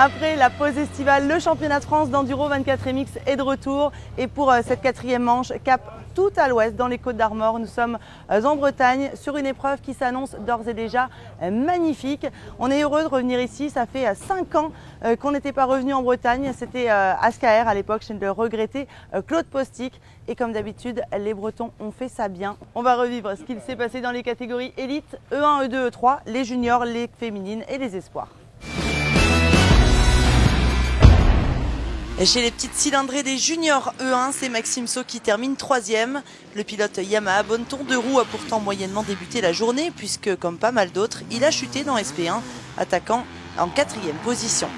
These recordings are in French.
Après la pause estivale, le championnat de France d'Enduro 24 MX est de retour. Et pour cette quatrième manche, cap tout à l'ouest dans les Côtes d'Armor. Nous sommes en Bretagne sur une épreuve qui s'annonce d'ores et déjà magnifique. On est heureux de revenir ici. Ça fait 5 ans qu'on n'était pas revenu en Bretagne. C'était à Scaer à l'époque, chez le regretté Claude Postic. Et comme d'habitude, les Bretons ont fait ça bien. On va revivre ce qu'il s'est passé dans les catégories élite, E1, E2, E3, les juniors, les féminines et les espoirs. Chez les petites cylindrées des juniors E1, c'est Maxime Saut qui termine 3e. Le pilote Yamaha Bonne Tour de Roue a pourtant moyennement débuté la journée puisque, comme pas mal d'autres, il a chuté dans SP1, attaquant en 4e position.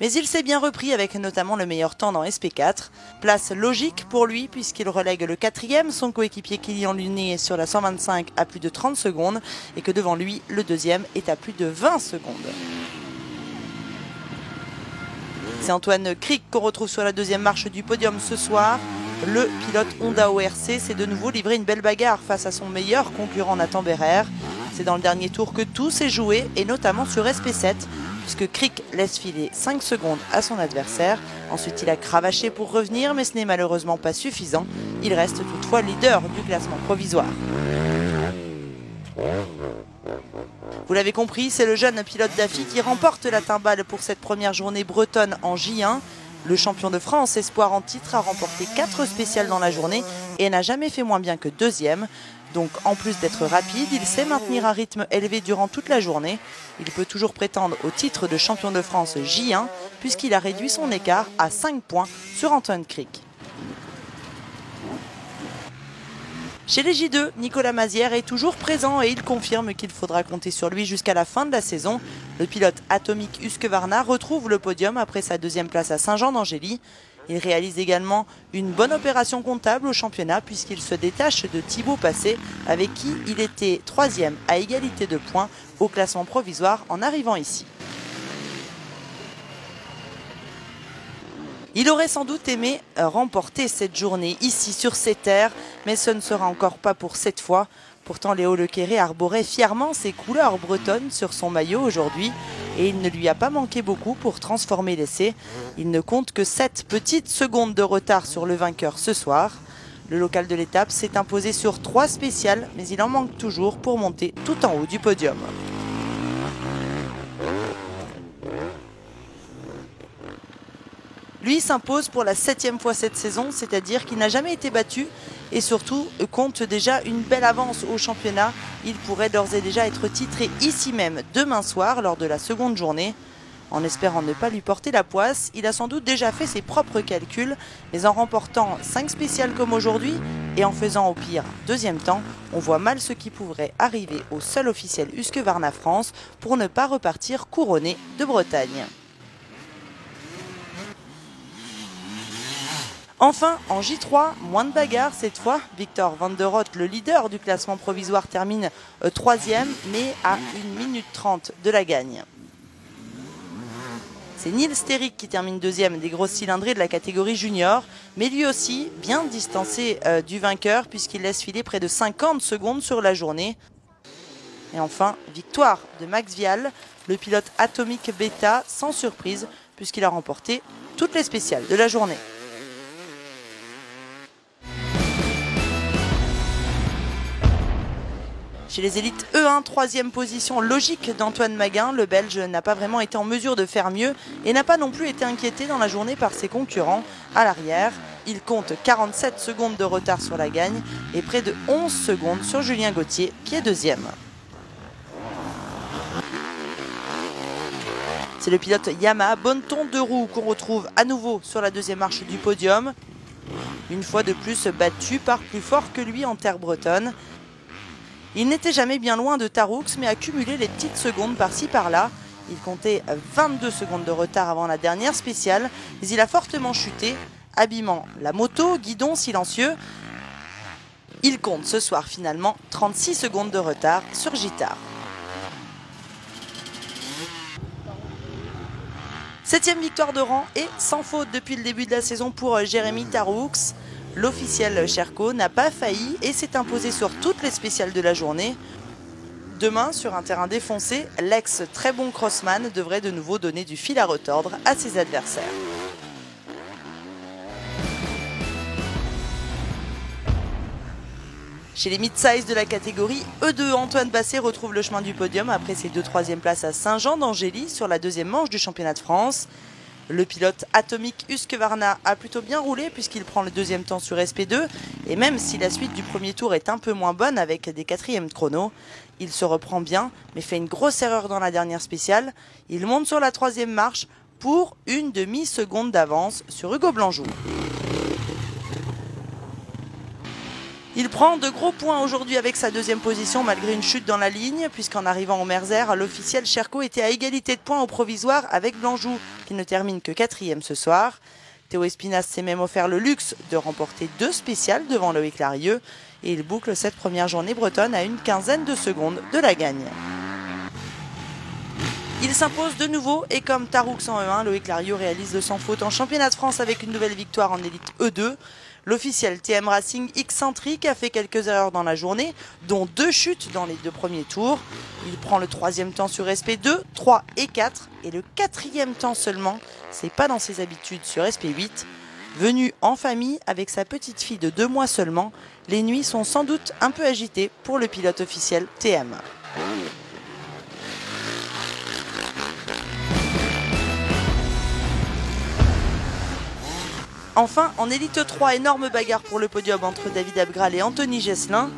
Mais il s'est bien repris avec notamment le meilleur temps dans SP4. Place logique pour lui puisqu'il relègue le 4e, son coéquipier Kylian Lunet est sur la 125 à plus de 30 secondes et que devant lui, le 2e est à plus de 20 secondes. C'est Antoine Cric qu'on retrouve sur la 2e marche du podium ce soir. Le pilote Honda ORC s'est de nouveau livré une belle bagarre face à son meilleur concurrent Nathan Bérère. C'est dans le dernier tour que tout s'est joué et notamment sur SP7 puisque Cric laisse filer 5 secondes à son adversaire. Ensuite il a cravaché pour revenir mais ce n'est malheureusement pas suffisant. Il reste toutefois leader du classement provisoire. Vous l'avez compris, c'est le jeune pilote d'Afi qui remporte la timbale pour cette première journée bretonne en J1. Le champion de France espoir en titre a remporté 4 spéciales dans la journée et n'a jamais fait moins bien que 2e. Donc en plus d'être rapide, il sait maintenir un rythme élevé durant toute la journée. Il peut toujours prétendre au titre de champion de France J1 puisqu'il a réduit son écart à 5 points sur Antoine Cric. Chez les J2, Nicolas Mazière est toujours présent et il confirme qu'il faudra compter sur lui jusqu'à la fin de la saison. Le pilote Atomic Husqvarna retrouve le podium après sa 2e place à Saint-Jean-d'Angély. Il réalise également une bonne opération comptable au championnat puisqu'il se détache de Thibaut Passé avec qui il était 3e à égalité de points au classement provisoire en arrivant ici. Il aurait sans doute aimé remporter cette journée ici sur ces terres, mais ce ne sera encore pas pour cette fois. Pourtant, Léo Lequéré arborait fièrement ses couleurs bretonnes sur son maillot aujourd'hui et il ne lui a pas manqué beaucoup pour transformer l'essai. Il ne compte que 7 petites secondes de retard sur le vainqueur ce soir. Le local de l'étape s'est imposé sur 3 spéciales, mais il en manque toujours pour monter tout en haut du podium. Lui s'impose pour la 7e fois cette saison, c'est-à-dire qu'il n'a jamais été battu et surtout compte déjà une belle avance au championnat. Il pourrait d'ores et déjà être titré ici même demain soir lors de la seconde journée. En espérant ne pas lui porter la poisse, il a sans doute déjà fait ses propres calculs, mais en remportant 5 spéciales comme aujourd'hui et en faisant au pire un 2e temps, on voit mal ce qui pourrait arriver au seul officiel Husqvarna France pour ne pas repartir couronné de Bretagne. Enfin, en J3, moins de bagarre cette fois. Victor Van der Rohe, le leader du classement provisoire, termine 3e, mais à 1 minute 30 de la gagne. C'est Nils Sterick qui termine 2e des grosses cylindrées de la catégorie junior, mais lui aussi bien distancé du vainqueur puisqu'il laisse filer près de 50 secondes sur la journée. Et enfin, victoire de Max Vial, le pilote Atomic Beta, sans surprise puisqu'il a remporté toutes les spéciales de la journée. Chez les élites E1, 3e position logique d'Antoine Maguin. Le Belge n'a pas vraiment été en mesure de faire mieux et n'a pas non plus été inquiété dans la journée par ses concurrents à l'arrière. Il compte 47 secondes de retard sur la gagne et près de 11 secondes sur Julien Gauthier, qui est deuxième. C'est le pilote Yamaha Bonneton de Roux qu'on retrouve à nouveau sur la deuxième marche du podium. Une fois de plus battu par plus fort que lui en terre bretonne. Il n'était jamais bien loin de Taroux, mais a cumulé les petites secondes par-ci par-là. Il comptait 22 secondes de retard avant la dernière spéciale, mais il a fortement chuté, abîmant la moto, guidon silencieux. Il compte ce soir finalement 36 secondes de retard sur Gittard. 7e victoire de rang et sans faute depuis le début de la saison pour Jérémy Taroux. L'officiel Sherco n'a pas failli et s'est imposé sur toutes les spéciales de la journée. Demain, sur un terrain défoncé, l'ex très bon crossman devrait de nouveau donner du fil à retordre à ses adversaires. Chez les mid-size de la catégorie E2, Antoine Basset retrouve le chemin du podium après ses 2 troisièmes places à Saint-Jean d'Angély sur la deuxième manche du championnat de France. Le pilote atomique Husqvarna a plutôt bien roulé puisqu'il prend le deuxième temps sur SP2 et même si la suite du premier tour est un peu moins bonne avec des quatrièmes chronos, il se reprend bien mais fait une grosse erreur dans la dernière spéciale. Il monte sur la troisième marche pour une demi-seconde d'avance sur Hugo Blanjou. Il prend de gros points aujourd'hui avec sa deuxième position malgré une chute dans la ligne puisqu'en arrivant au Merzer, l'officiel Sherco était à égalité de points au provisoire avec Blanjou qui ne termine que 4e ce soir. Théo Espinas s'est même offert le luxe de remporter 2 spéciales devant Loïc Larieux et il boucle cette première journée bretonne à une quinzaine de secondes de la gagne. Il s'impose de nouveau et comme Taroux en E1, Loïc Larieux réalise le sans faute en championnat de France avec une nouvelle victoire en élite E2. L'officiel TM Racing X-Centric a fait quelques erreurs dans la journée, dont 2 chutes dans les 2 premiers tours. Il prend le 3e temps sur SP2, 3 et 4, et le 4e temps seulement, c'est pas dans ses habitudes sur SP8. Venu en famille avec sa petite fille de 2 mois seulement, les nuits sont sans doute un peu agitées pour le pilote officiel TM. Enfin, en élite 3, énorme bagarre pour le podium entre David Abgral et Anthony Gesselin.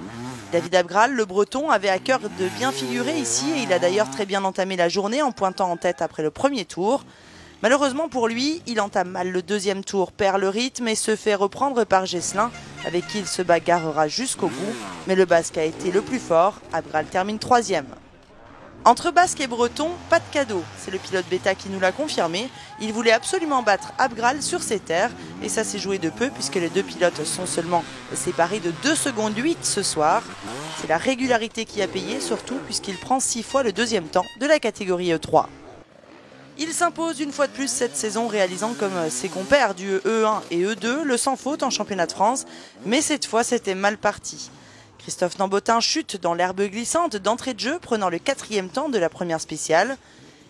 David Abgral, le breton, avait à cœur de bien figurer ici et il a d'ailleurs très bien entamé la journée en pointant en tête après le premier tour. Malheureusement pour lui, il entame mal le deuxième tour, perd le rythme et se fait reprendre par Gesselin, avec qui il se bagarrera jusqu'au bout. Mais le Basque a été le plus fort, Abgral termine 3e. Entre Basque et Breton, pas de cadeau. C'est le pilote bêta qui nous l'a confirmé. Il voulait absolument battre Abgral sur ses terres. Et ça s'est joué de peu puisque les 2 pilotes sont seulement séparés de 2 secondes 8 ce soir. C'est la régularité qui a payé, surtout puisqu'il prend 6 fois le 2e temps de la catégorie E3. Il s'impose une fois de plus cette saison, réalisant comme ses compères du E1 et E2 le sans faute en championnat de France. Mais cette fois, c'était mal parti. Christophe Nambotin chute dans l'herbe glissante d'entrée de jeu, prenant le 4e temps de la première spéciale.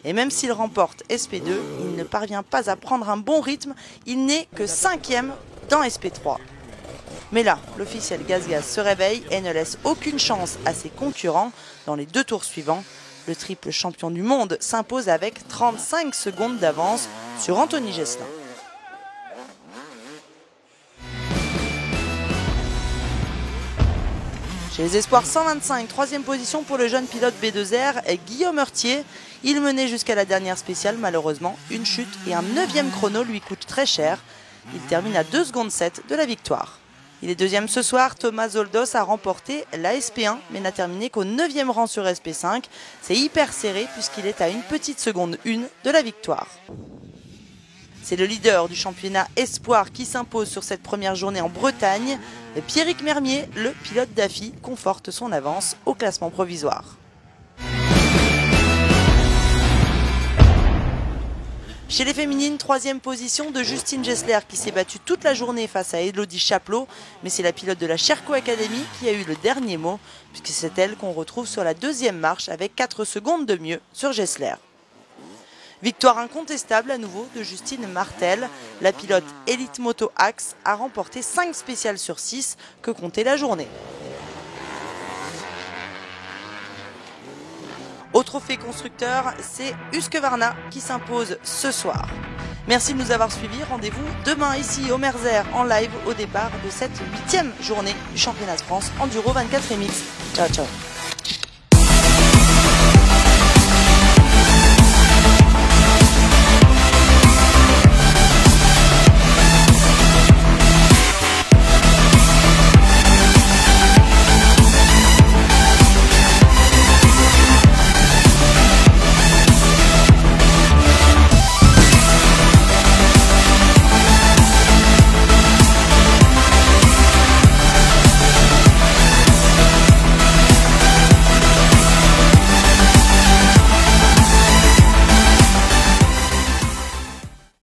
Et même s'il remporte SP2, il ne parvient pas à prendre un bon rythme. Il n'est que 5e dans SP3. Mais là, l'officiel Gaz se réveille et ne laisse aucune chance à ses concurrents dans les 2 tours suivants. Le triple champion du monde s'impose avec 35 secondes d'avance sur Anthony Gesselin. Chez les espoirs 125, 3e position pour le jeune pilote B2R, Guillaume Heurtier. Il menait jusqu'à la dernière spéciale, malheureusement. Une chute et un 9e chrono lui coûtent très cher. Il termine à 2 secondes 7 de la victoire. Il est 2e ce soir. Thomas Zoldos a remporté la SP1, mais n'a terminé qu'au 9e rang sur SP5. C'est hyper serré puisqu'il est à une petite seconde 1 de la victoire. C'est le leader du championnat Espoir qui s'impose sur cette première journée en Bretagne. Pierrick Mermier, le pilote d'AFI, conforte son avance au classement provisoire. Chez les féminines, 3e position de Justine Gessler qui s'est battue toute la journée face à Elodie Chaplot. Mais c'est la pilote de la Sherco Academy qui a eu le dernier mot, puisque c'est elle qu'on retrouve sur la 2e marche avec 4 secondes de mieux sur Gessler. Victoire incontestable à nouveau de Justine Martel. La pilote Elite Moto Axe a remporté 5 spéciales sur 6 que comptait la journée. Au trophée constructeur, c'est Husqvarna qui s'impose ce soir. Merci de nous avoir suivis. Rendez-vous demain ici au Merzer en live au départ de cette 8e journée du championnat de France Enduro 24 MX. Ciao, ciao.